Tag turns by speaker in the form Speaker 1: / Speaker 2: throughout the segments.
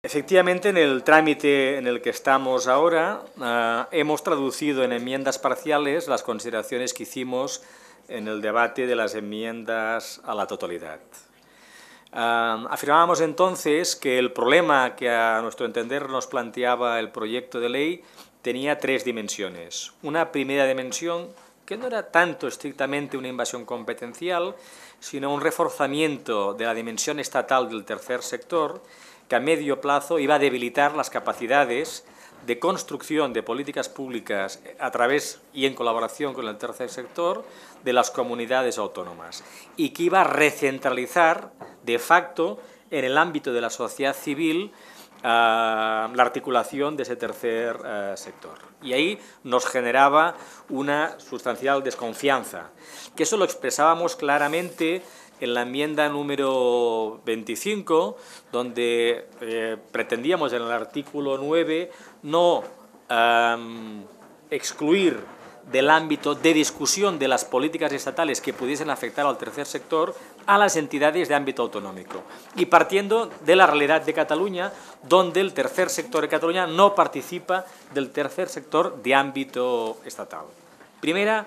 Speaker 1: Efectivamente, en el trámite en el que estamos ahora, hemos traducido en enmiendas parciales las consideraciones que hicimos en el debate de las enmiendas a la totalidad. Afirmábamos entonces que el problema que a nuestro entender nos planteaba el proyecto de ley tenía tres dimensiones. Una primera dimensión que no era tanto estrictamente una invasión competencial, sino un reforzamiento de la dimensión estatal del tercer sector, que a medio plazo iba a debilitar las capacidades de construcción de políticas públicas a través y en colaboración con el tercer sector de las comunidades autónomas y que iba a recentralizar de facto en el ámbito de la sociedad civil la articulación de ese tercer sector. Y ahí nos generaba una sustancial desconfianza, que eso lo expresábamos claramente en la enmienda número 25, donde pretendíamos en el artículo 9 no excluir del ámbito de discusión de las políticas estatales que pudiesen afectar al tercer sector a las entidades de ámbito autonómico. Y partiendo de la realidad de Cataluña, donde el tercer sector de Cataluña no participa del tercer sector de ámbito estatal. Primera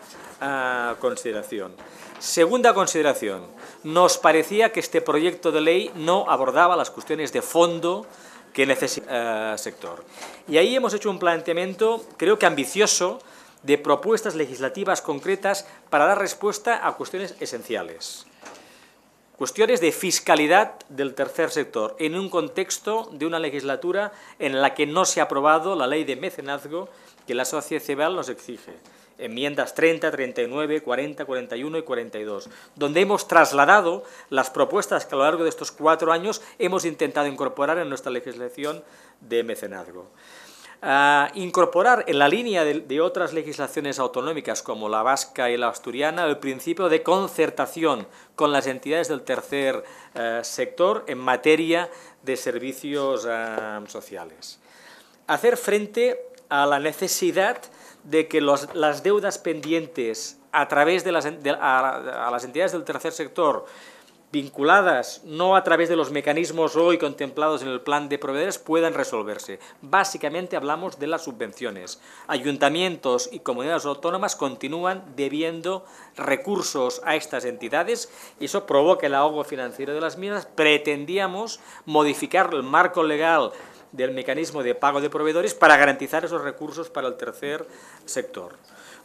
Speaker 1: consideración. Segunda consideración, nos parecía que este proyecto de ley no abordaba las cuestiones de fondo que necesita el sector. Y ahí hemos hecho un planteamiento, creo que ambicioso, de propuestas legislativas concretas para dar respuesta a cuestiones esenciales. Cuestiones de fiscalidad del tercer sector, en un contexto de una legislatura en la que no se ha aprobado la ley de mecenazgo que la sociedad civil nos exige. Enmiendas 30, 39, 40, 41 y 42, donde hemos trasladado las propuestas que a lo largo de estos 4 años hemos intentado incorporar en nuestra legislación de mecenazgo. Incorporar en la línea de otras legislaciones autonómicas como la vasca y la asturiana el principio de concertación con las entidades del tercer sector en materia de servicios sociales. Hacer frente a la necesidad de que las deudas pendientes a través de las entidades del tercer sector, vinculadas no a través de los mecanismos hoy contemplados en el plan de proveedores, puedan resolverse. Básicamente hablamos de las subvenciones. Ayuntamientos y comunidades autónomas continúan debiendo recursos a estas entidades y eso provoca el ahogo financiero de las mismas. Pretendíamos modificar el marco legal del mecanismo de pago de proveedores para garantizar esos recursos para el tercer sector.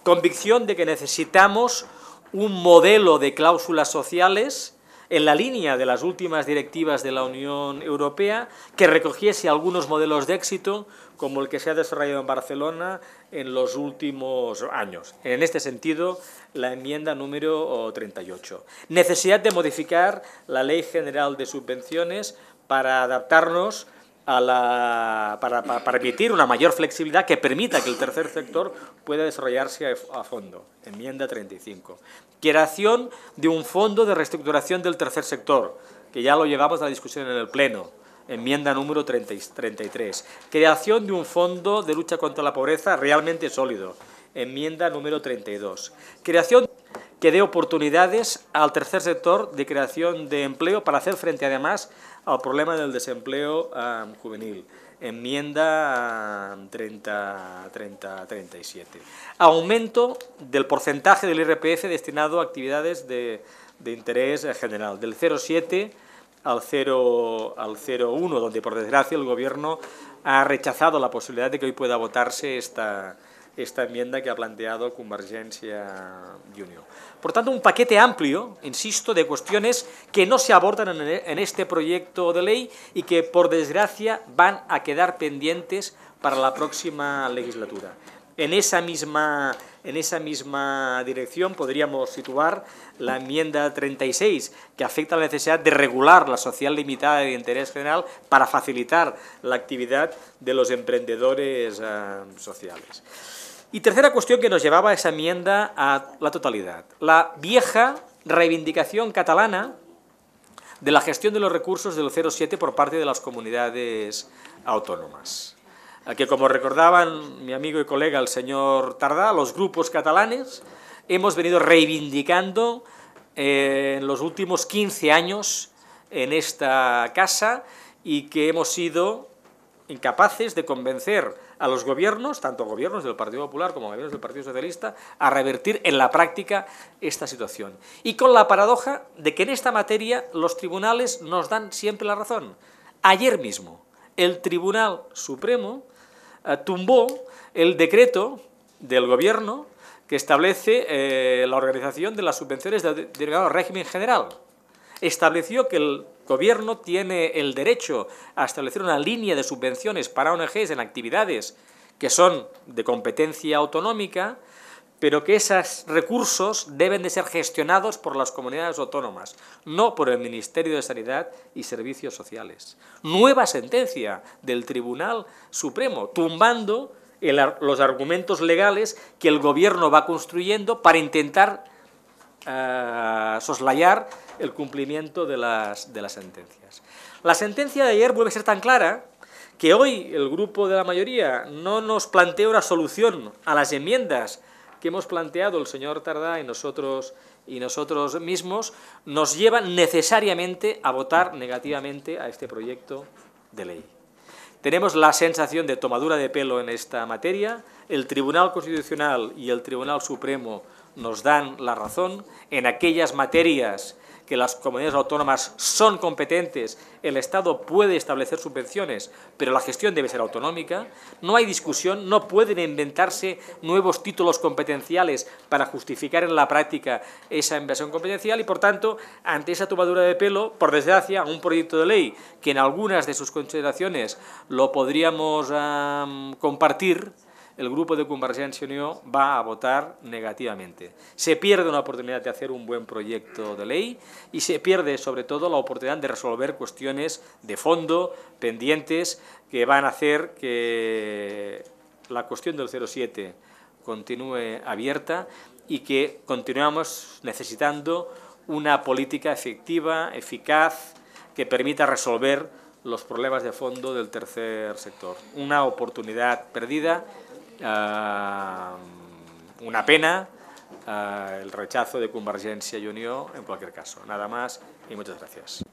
Speaker 1: Convicción de que necesitamos un modelo de cláusulas sociales en la línea de las últimas directivas de la Unión Europea que recogiese algunos modelos de éxito como el que se ha desarrollado en Barcelona en los últimos años. En este sentido, la enmienda número 38. Necesidad de modificar la Ley General de Subvenciones para adaptarnos para permitir una mayor flexibilidad que permita que el tercer sector pueda desarrollarse a fondo. Enmienda 35. Creación de un fondo de reestructuración del tercer sector, que ya lo llevamos a la discusión en el Pleno. Enmienda número 33. Creación de un fondo de lucha contra la pobreza realmente sólido. Enmienda número 32. Creación que dé oportunidades al tercer sector de creación de empleo para hacer frente además al problema del desempleo juvenil. Enmienda 37. Aumento del porcentaje del IRPF destinado a actividades de interés general, del 0,7 al 0,1, donde por desgracia el Gobierno ha rechazado la posibilidad de que hoy pueda votarse esta enmienda que ha planteado Convergencia i Unió. Por tanto, un paquete amplio, insisto, de cuestiones que no se abordan en este proyecto de ley y que, por desgracia, van a quedar pendientes para la próxima legislatura. En esa misma dirección podríamos situar la enmienda 36, que afecta a la necesidad de regular la social limitada de interés general para facilitar la actividad de los emprendedores sociales. Y tercera cuestión que nos llevaba a esa enmienda a la totalidad, la vieja reivindicación catalana de la gestión de los recursos del 0,7 por parte de las comunidades autónomas, que, como recordaban mi amigo y colega el señor Tardá, los grupos catalanes hemos venido reivindicando en los últimos 15 años en esta casa y que hemos sido incapaces de convencer a los gobiernos, tanto gobiernos del Partido Popular como gobiernos del Partido Socialista, a revertir en la práctica esta situación. Y con la paradoja de que en esta materia los tribunales nos dan siempre la razón. Ayer mismo, el Tribunal Supremo tumbó el decreto del Gobierno que establece la organización de las subvenciones del denominado régimen general. Estableció que el Gobierno tiene el derecho a establecer una línea de subvenciones para ONGs en actividades que son de competencia autonómica, pero que esos recursos deben de ser gestionados por las comunidades autónomas, no por el Ministerio de Sanidad y Servicios Sociales. Nueva sentencia del Tribunal Supremo, tumbando los argumentos legales que el Gobierno va construyendo para intentar soslayar el cumplimiento de las sentencias. La sentencia de ayer vuelve a ser tan clara que hoy el grupo de la mayoría no nos plantea una solución a las enmiendas que hemos planteado el señor Tardá y nosotros mismos, nos llevan necesariamente a votar negativamente a este proyecto de ley. Tenemos la sensación de tomadura de pelo en esta materia. El Tribunal Constitucional y el Tribunal Supremo nos dan la razón. En aquellas materias que las comunidades autónomas son competentes, el Estado puede establecer subvenciones, pero la gestión debe ser autonómica. No hay discusión, no pueden inventarse nuevos títulos competenciales para justificar en la práctica esa inversión competencial y, por tanto, ante esa tomadura de pelo, por desgracia, un proyecto de ley que en algunas de sus consideraciones lo podríamos compartir, el grupo de Convergència i Unió va a votar negativamente. Se pierde una oportunidad de hacer un buen proyecto de ley y se pierde, sobre todo, la oportunidad de resolver cuestiones de fondo, pendientes, que van a hacer que la cuestión del 07 continúe abierta y que continuamos necesitando una política efectiva, eficaz, que permita resolver los problemas de fondo del tercer sector. Una oportunidad perdida. Una pena el rechazo de Convergència y Unió en cualquier caso. Nada más y muchas gracias.